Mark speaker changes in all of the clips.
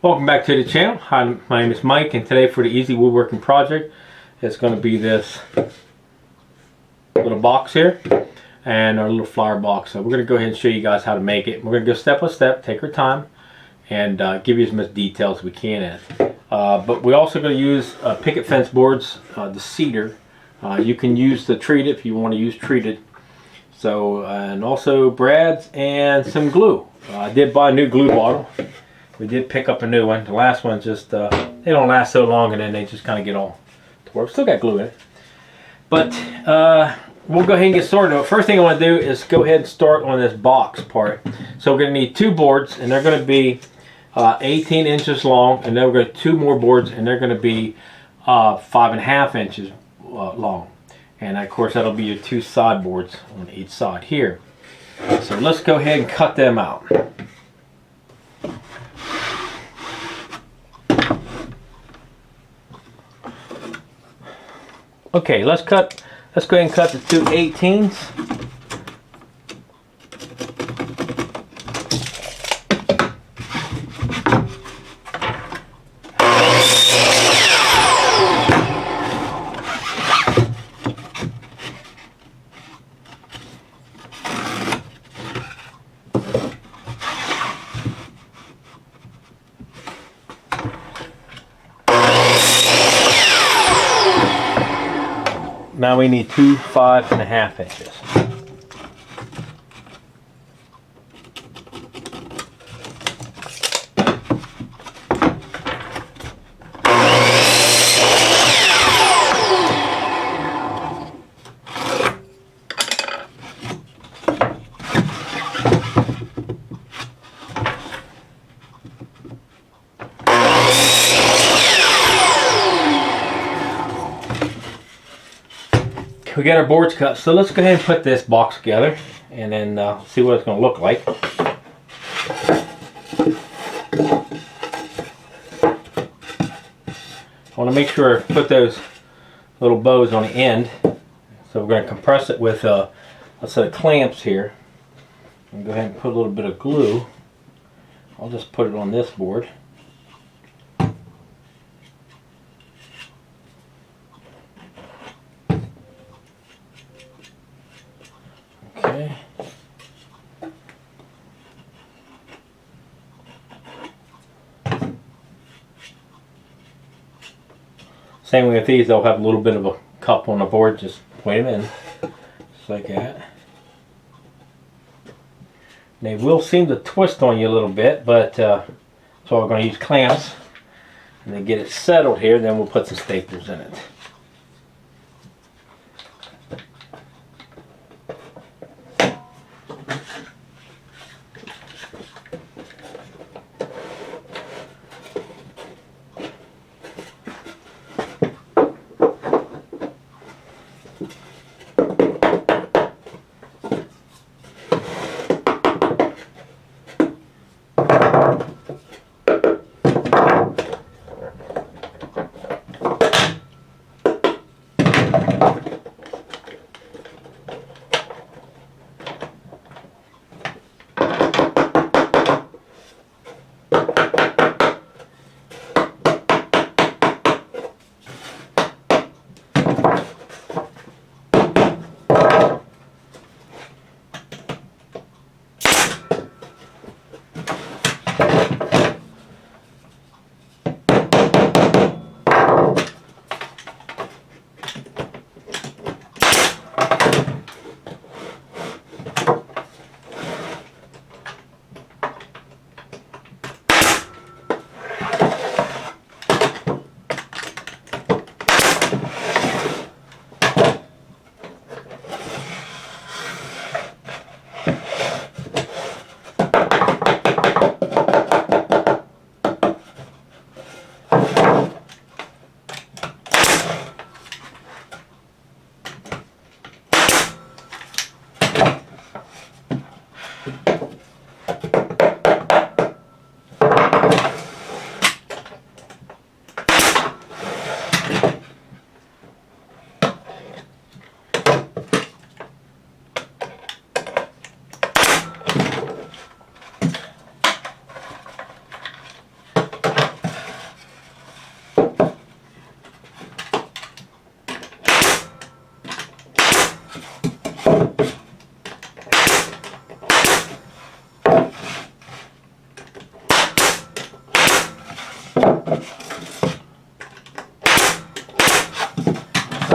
Speaker 1: Welcome back to the channel. Hi, my name is Mike, and today for the easy woodworking project, it's going to be this little box here and our little flower box. So we're going to go ahead and show you guys how to make it. We're going to go step by step, take our time, and give you as much detail as we can in it. But we're also going to use picket fence boards, the cedar. You can use the treated if you want to use treated. So and also brads and some glue. I did buy a new glue bottle. We did pick up a new one. The last one just, they don't last so long, and then they just kind of get all to work. Still got glue in it. But we'll go ahead and get started. The first thing I want to do is go ahead and start on this box part. So we're going to need two boards, and they're going to be 18 inches long, and then we're going to two more boards, and they're going to be 5.5 inches long. And of course, that'll be your two side boards on each side here. So let's go ahead and cut them out. Okay, let's go ahead and cut the two 18s. Now we need two 5.5 inches. We got our boards cut, so let's go ahead and put this box together and then see what it's going to look like. I want to make sure I put those little bows on the end. So we're going to compress it with a set of clamps here. And go ahead and put a little bit of glue. I'll just put it on this board. Okay. Same way with these, they'll have a little bit of a cup on the board. Just point them in, just like that. They will seem to twist on you a little bit, but so we're going to use clamps and then get it settled here. Then we'll put some staples in it.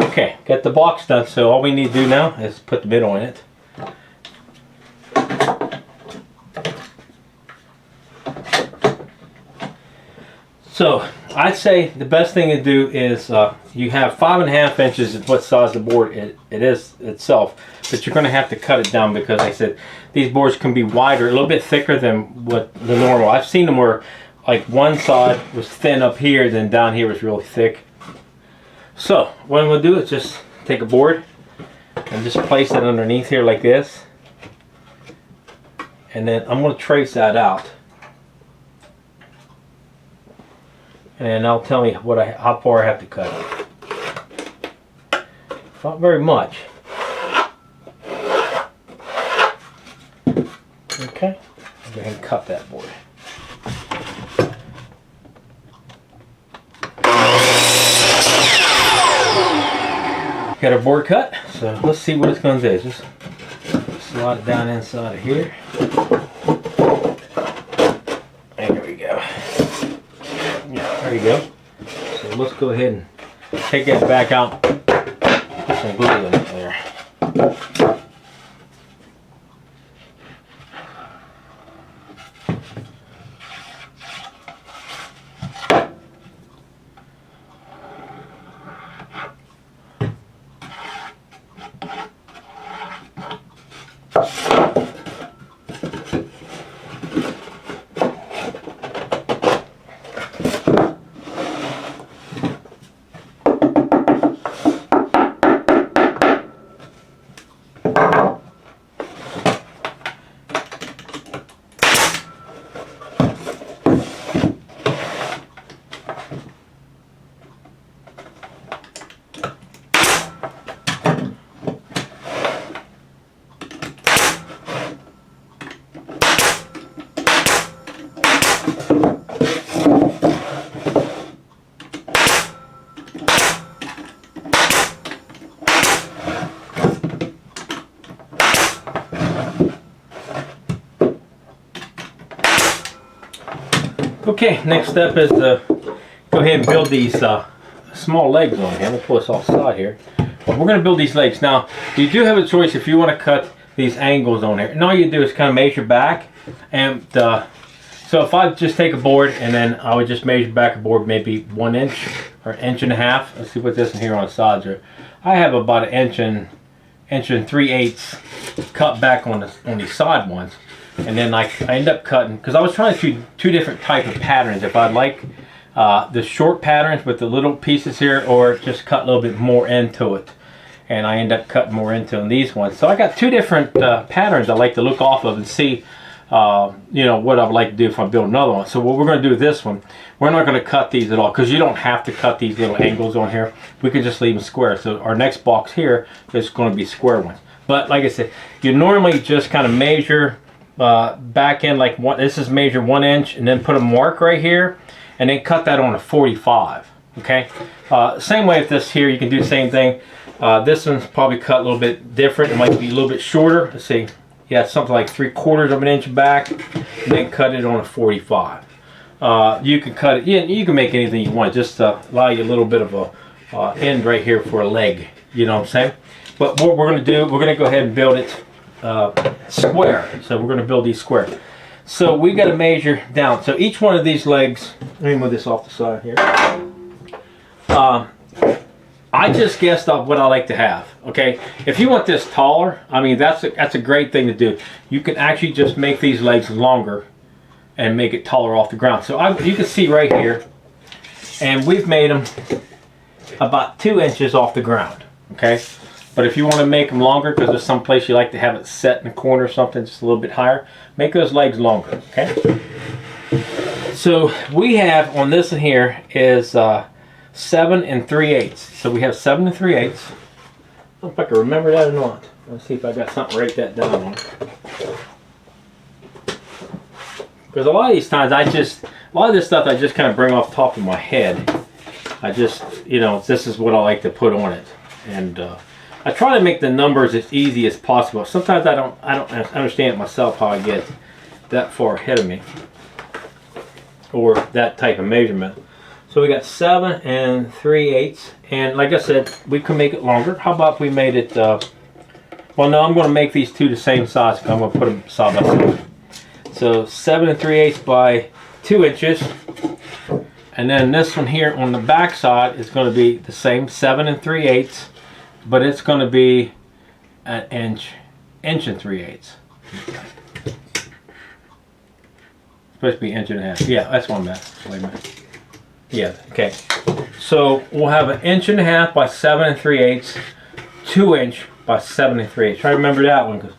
Speaker 1: Okay, got the box done, so all we need to do now is put the middle in it. So I'd say the best thing to do is you have 5.5 inches is what size the board it is itself, but you're going to have to cut it down because like I said, these boards can be wider, a little bit thicker than what the normal. I've seen them where like one side was thin up here, then down here was really thick. So what I'm going to do is just take a board and just place it underneath here like this, and then I'm going to trace that out. And that'll tell me how far I have to cut it. Not very much. Okay, I'll go ahead and cut that board. Got our board cut, so let's see what it's going to do. Just slide it down inside of here. There we go. Yeah, there you go. So let's go ahead and take that back out. Put some glue in it there. Okay, next step is to go ahead and build these small legs on here. We'll pull this off the side here. But we're going to build these legs. Now, you do have a choice if you want to cut these angles on here. And all you do is kind of measure back. And so if I just take a board and then I would just measure back a board maybe 1 inch or 1.5 inches. Let's see what this in here on the sides are. I have about 1 inch and 3/8 cut back on these side ones. And then I end up cutting, because I was trying to do 2 different type of patterns. If I'd like the short patterns with the little pieces here, or just cut a little bit more into it. And I end up cutting more into these ones. So I got 2 different patterns I like to look off of and see you know, what I would like to do if I build another one. So what we're going to do with this one, we're not going to cut these at all, because you don't have to cut these little angles on here. We can just leave them square. So our next box here is going to be square ones. But like I said, you normally just kind of measure back in like one. This is measure 1 inch, and then put a mark right here, and then cut that on a 45. Okay. Same way with this here, you can do the same thing. This one's probably cut a little bit different. It might be a little bit shorter. Let's see. Yeah, something like 3/4 of an inch back, and then cut it on a 45. You can cut it. Yeah, you can make anything you want. Just allow you a little bit of a end right here for a leg. You know what I'm saying? But what we're going to do, we're going to go ahead and build it square. So we're going to build these square. So we got to measure down. So each one of these legs, let me move this off the side here. I just guessed off what I like to have. Okay, if you want this taller, I mean that's a great thing to do. You can actually just make these legs longer and make it taller off the ground. So you can see right here, and we've made them about 2 inches off the ground. Okay. But if you want to make them longer, because there's some place you like to have it set in the corner or something, just a little bit higher, make those legs longer, okay? So we have on this one here is 7 3/8. So we have 7 3/8. I don't know if I can remember that or not. Let's see if I got something to write that down on. Because a lot of these times a lot of this stuff I just kind of bring off the top of my head. I just, you know, this is what I like to put on it. And I try to make the numbers as easy as possible. Sometimes I don't understand myself how I get that far ahead of me, or that type of measurement. So we got 7 3/8, and like I said, we can make it longer. How about we made it? Well, no, I'm going to make these two the same size because I'm going to put them side by side. So 7 3/8 by 2 inches, and then this one here on the back side is going to be the same 7 3/8, but it's going to be an inch and 3/8. Supposed to be 1.5 inches. Yeah, that's one minute. Wait a minute. Yeah, okay. So we'll have 1.5 inches by 7 3/8, 2 inch by 7 3/8. Try to remember that one because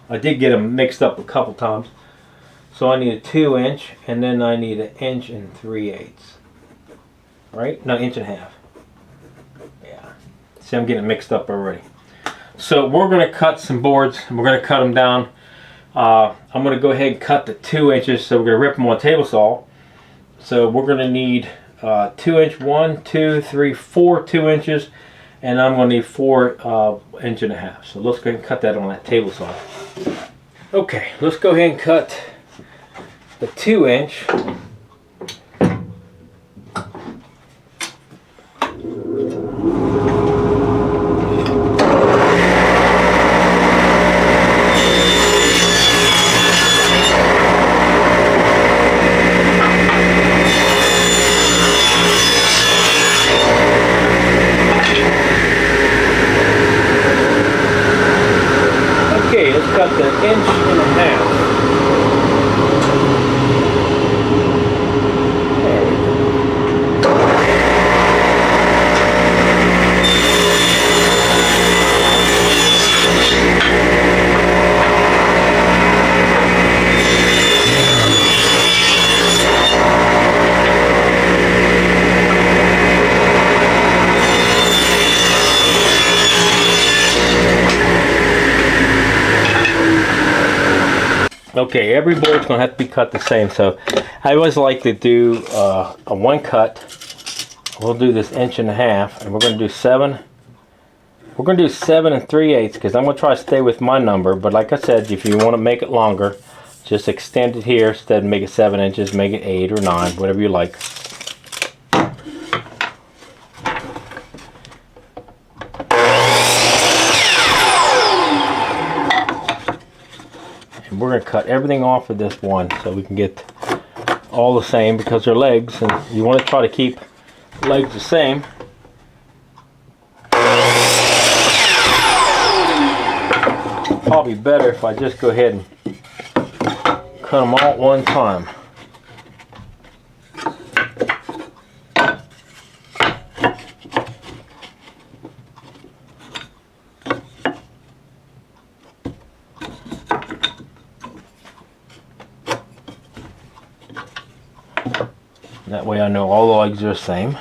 Speaker 1: I did get them mixed up a couple times. So I need a 2 inch, and then I need 1 3/8 inches. Right? No, 1.5 inches. Yeah. See, I'm getting mixed up already. So we're going to cut some boards, and we're going to cut them down. I'm going to go ahead and cut the 2 inches, so we're going to rip them on a table saw. So we're going to need 2 inch, 1, 2, 3, 4 2 inches, and I'm going to need 4 1.5 inches. So let's go ahead and cut that on that table saw. Okay, let's go ahead and cut the 2 inch. Okay, let's cut the 1.5 inches. Okay, every board's going to have to be cut the same, so I always like to do a one cut. We'll do this 1.5 inches, and we're going to do 7. We're going to do 7 3/8 because I'm going to try to stay with my number, but like I said, if you want to make it longer, just extend it here instead of make it 7 inches, make it 8 or 9, whatever you like. We're going to cut everything off of this one so we can get all the same because they're legs, and you want to try to keep legs the same. Probably better if I just go ahead and cut them all at one time. That way I know all the legs are the same.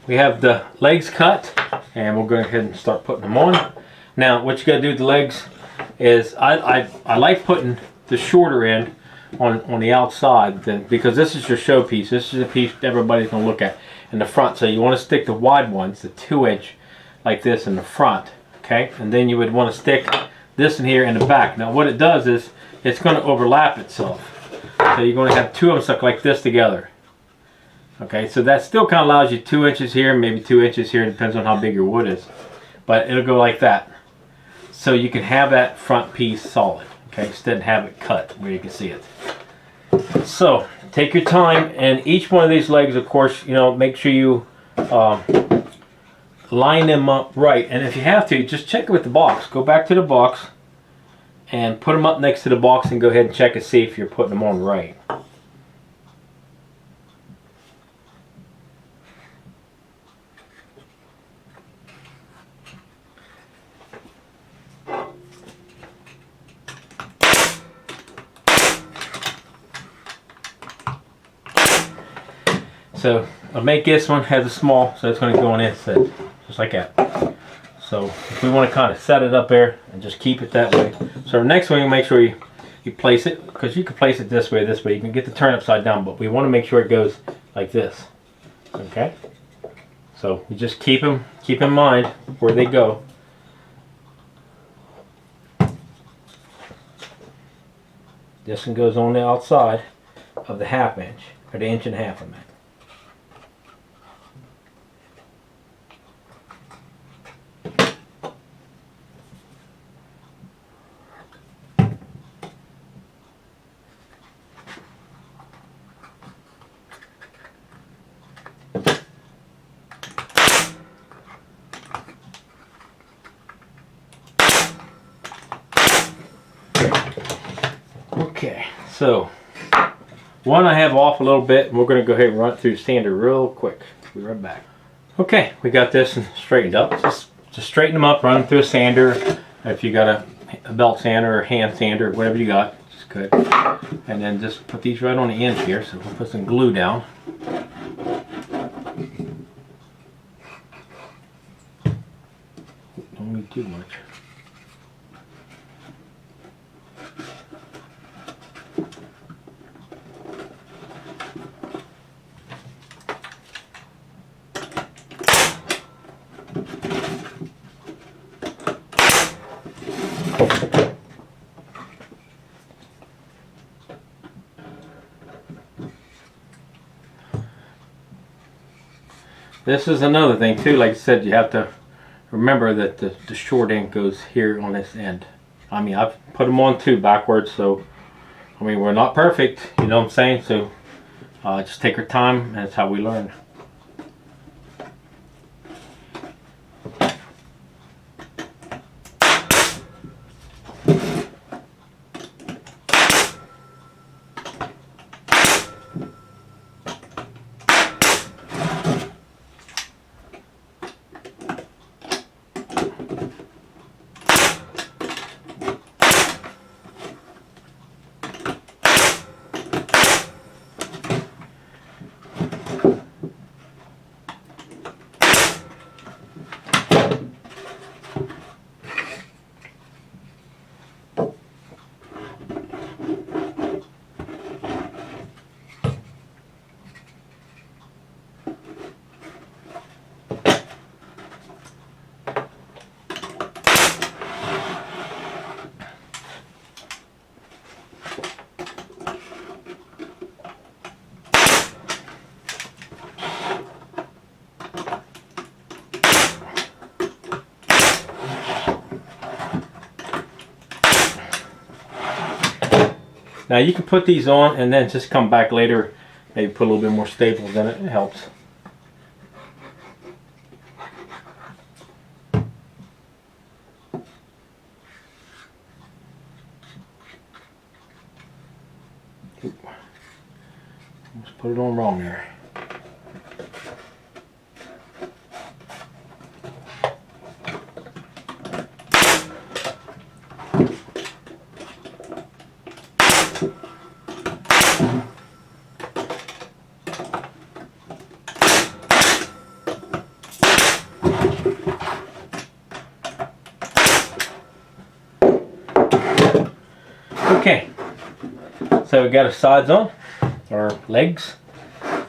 Speaker 1: We have the legs cut, and we'll go ahead and start putting them on. Now, what you got to do with the legs is I like putting the shorter end on the outside because this is your showpiece. This is the piece everybody's going to look at in the front. So you want to stick the wide ones, the 2 inch, like this in the front, okay? And then you would want to stick this in here in the back. Now, what it does is it's going to overlap itself. So you're going to have two of them stuck like this together. Okay, so that still kind of allows you 2 inches here, maybe 2 inches here, depends on how big your wood is. But it'll go like that. So you can have that front piece solid, okay, instead of have it cut where you can see it. So, take your time, and each one of these legs, of course, you know, make sure you line them up right. And if you have to, just check it with the box. Go back to the box and put them up next to the box and go ahead and check and see if you're putting them on right. So I'll make this one has a small, so it's going to go on this set, just like that. So if we want to kind of set it up there and just keep it that way. So next one, you make sure you place it, because you can place it this way, you can get the turn upside down, but we want to make sure it goes like this. Okay? So you just keep in mind where they go. This one goes on the outside of the 1/2 inch, or the 1.5 inches, I meant. Okay, so one I have off a little bit, and we're going to go ahead and run it through the sander real quick. We'll be right back. Okay, we got this and straightened up. Just straighten them up, run them through a sander. If you got a belt sander or hand sander, whatever you got, just good. And then just put these right on the end here. So we'll put some glue down. Don't need too much. This is another thing too, like I said, you have to remember that the short end goes here on this end. I mean, I've put them on too backwards, so I mean, we're not perfect, you know what I'm saying? So just take our time, and that's how we learn. Now you can put these on and then just come back later, maybe put a little bit more staples in it. It helps. Just put it on wrong there. Okay, so we got our sides on, our legs,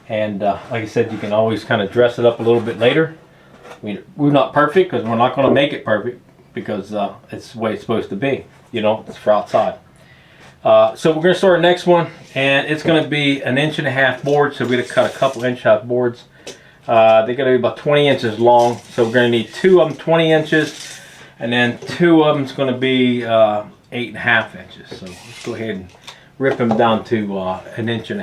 Speaker 1: and like I said, you can always kind of dress it up a little bit later. We're not perfect, because we're not going to make it perfect, because it's the way it's supposed to be, you know, it's for outside. So we're going to start our next one, and it's going to be an 1.5 inch board, so we're going to cut a couple 1.5 inch boards. They're going to be about 20 inches long, so we're going to need 2 of them 20 inches, and then 2 of them is going to be 8.5 inches. So let's go ahead and rip them down to 1.5 inches.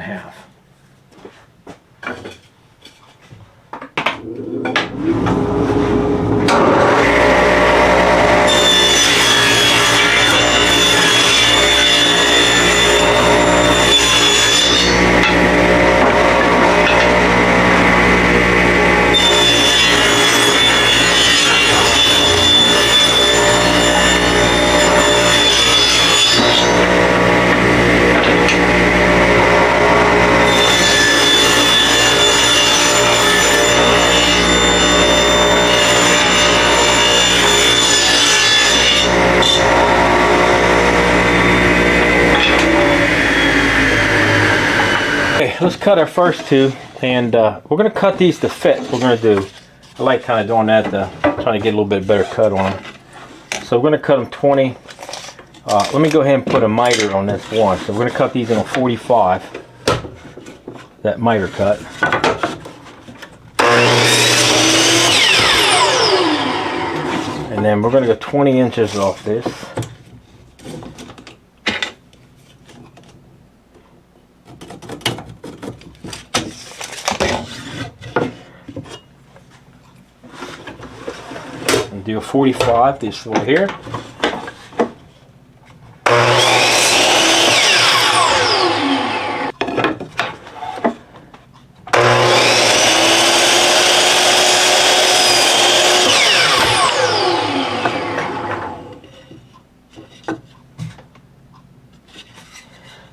Speaker 1: cut our first two, and we're going to cut these to fit. We're going to do, I like kind of doing that, trying to get a little bit better cut on them. So we're going to cut them 20. Let me go ahead and put a miter on this one. So we're going to cut these in a 45. That miter cut. And then we're going to go 20 inches off this. And do a 45 this way here.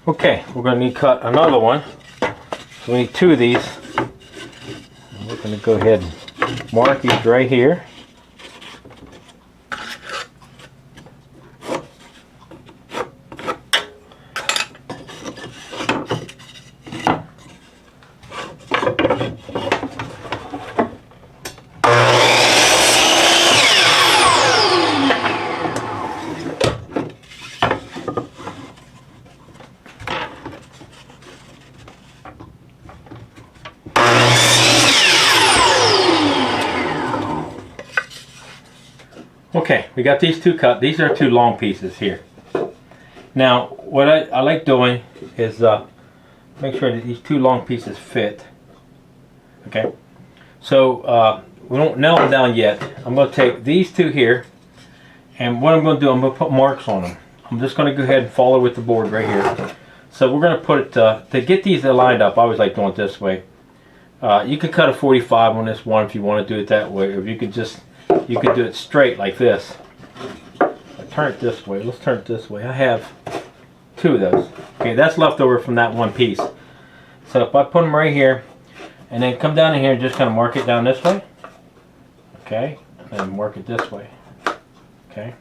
Speaker 1: Okay, we're going to need to cut another one. So we need two of these. And we're going to go ahead and mark these right here. Okay, we got these two cut. These are two long pieces here. Now, what I like doing is make sure that these two long pieces fit. Okay, so we don't nail them down yet. I'm going to take these two here, and what I'm going to do, I'm going to put marks on them. I'm just going to go ahead and follow with the board right here. So we're going to put it, to get these lined up, I always like doing it this way. You could cut a 45 on this one if you want to do it that way, or if you could just, you could do it straight like this. Turn it this way. Let's turn it this way. I have two of those. Okay, that's left over from that one piece. So if I put them right here, and then come down in here and just kind of mark it down this way. Okay, and then mark it this way. Okay.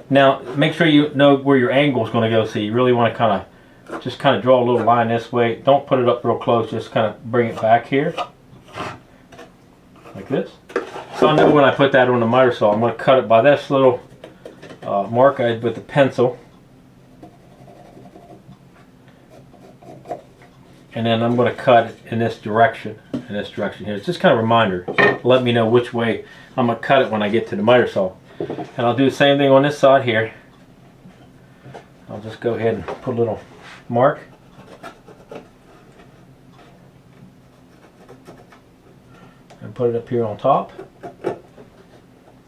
Speaker 1: Now make sure you know where your angle is going to go. So you really want to kind of just kind of draw a little line this way. Don't put it up real close. Just kind of bring it back here, like this. So I know when I put that on the miter saw, I'm going to cut it by this little mark I did with the pencil. And then I'm going to cut it in this direction here. It's just kind of a reminder. Let me know which way I'm going to cut it when I get to the miter saw. And I'll do the same thing on this side here. I'll just go ahead and put a little mark. And put it up here on top.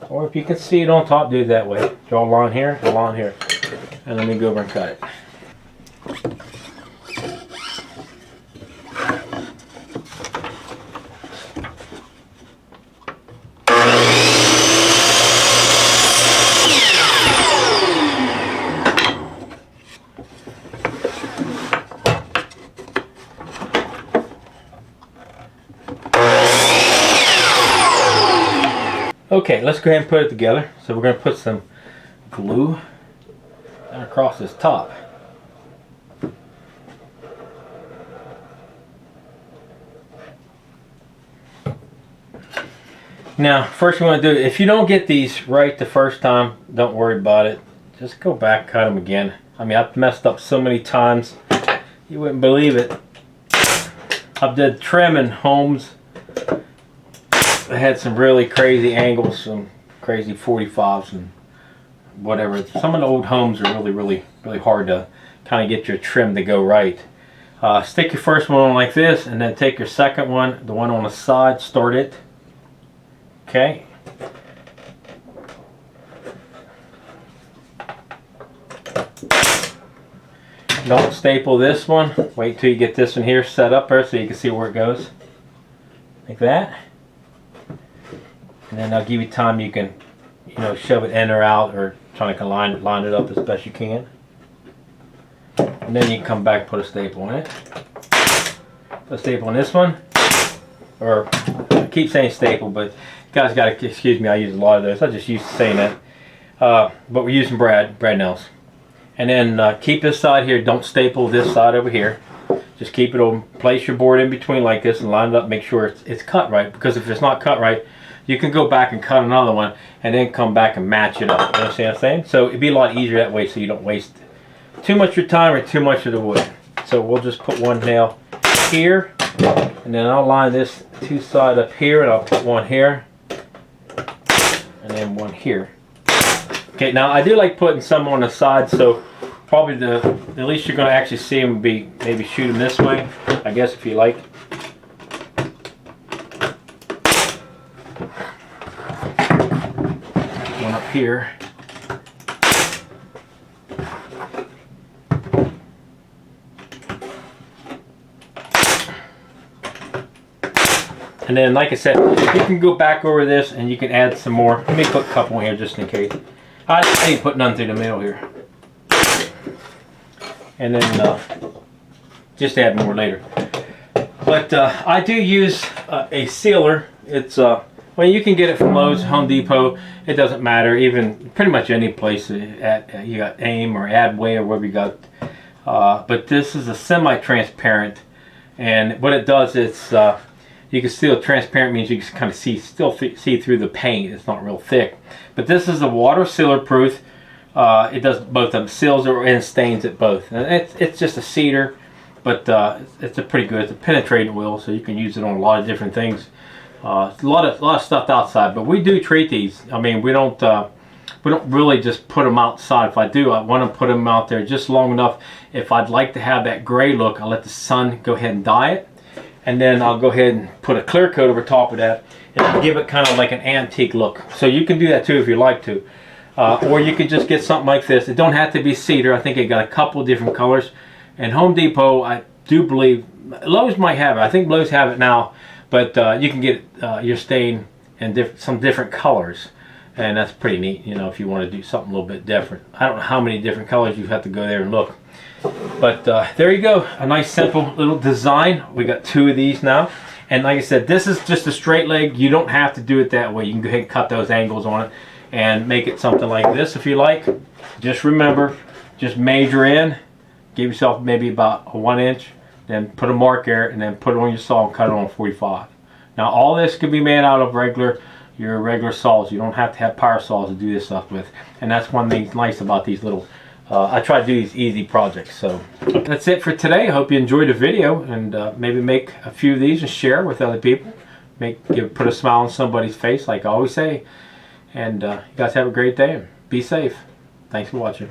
Speaker 1: Or if you can see it on top, do it that way. Draw a line here, a line here. And let me go over and cut it. Okay, let's go ahead and put it together. So we're going to put some glue down across this top. Now, first you want to do, if you don't get these right the first time, don't worry about it. Just go back, cut them again. I mean, I've messed up so many times, you wouldn't believe it. I've did trim in homes. I had some really crazy angles, some crazy 45s and whatever. Some of the old homes are really hard to kind of get your trim to go right. Stick your first one on like this, and then take your second one, the one on the side, start it. Okay. Don't staple this one. Wait till you get this one here set up there so you can see where it goes. Like that. And then I'll give you time you can, you know, shove it in or out, or try to line it up as best you can. And then you can come back and put a staple on it. Put a staple on this one. Or, I keep saying staple, but you guys got to excuse me, I use a lot of those. I just used to saying that. But we're using brad nails. And then keep this side here. Don't staple this side over here. Just keep it open. Place your board in between like this and line it up. Make sure it's cut right, because if it's not cut right, you can go back and cut another one and then come back and match it up. You understand what I'm saying? So it'd be a lot easier that way, so you don't waste too much of your time or too much of the wood. So we'll just put one nail here, and then I'll line this two side up here, and I'll put one here and then one here. Okay, now I do like putting some on the side, so probably the least you're going to actually see them would be maybe shoot them this way, I guess, if you like. One up here. And then, like I said, you can go back over this and you can add some more. Let me put a couple in here just in case. I ain't put none through the middle here. And then just add more later. But I do use a sealer. It's well, you can get it from Lowe's, Home Depot. It doesn't matter. Even pretty much any place. You got AIM or Adway or whatever you got. But this is a semi-transparent, and what it does is you can still, transparent means you can kind of still see through the paint. It's not real thick. But this is a water sealer proof. It does both of them, seals and stains it both. And it's just a cedar, but it's a pretty good. It's a penetrating wheel, so you can use it on a lot of different things. It's a lot of stuff outside, but we do treat these. I mean, we don't really just put them outside. If I do, I want to put them out there just long enough. If I'd like to have that gray look, I'll let the sun go ahead and dye it, and then I'll go ahead and put a clear coat over top of that and give it kind of like an antique look. So you can do that too if you like to. Or you could just get something like this. It don't have to be cedar. I think it got a couple different colors. And Home Depot, I do believe, Lowe's might have it. I think Lowe's have it now. But you can get your stain in some different colors. And that's pretty neat, you know, if you want to do something a little bit different. I don't know how many different colors you have to go there and look. But there you go. A nice simple little design. We got two of these now. And like I said, this is just a straight leg. You don't have to do it that way. You can go ahead and cut those angles on it and make it something like this if you like. Just remember, just measure in, give yourself maybe about a 1 inch, then put a mark there, and then put it on your saw and cut it on 45. Now all this can be made out of your regular saws. You don't have to have power saws to do this stuff with. And that's one thing nice about these little, I try to do these easy projects. So that's it for today. I hope you enjoyed the video, and maybe make a few of these and share with other people. Put a smile on somebody's face, like I always say. And you guys have a great day and be safe. Thanks for watching.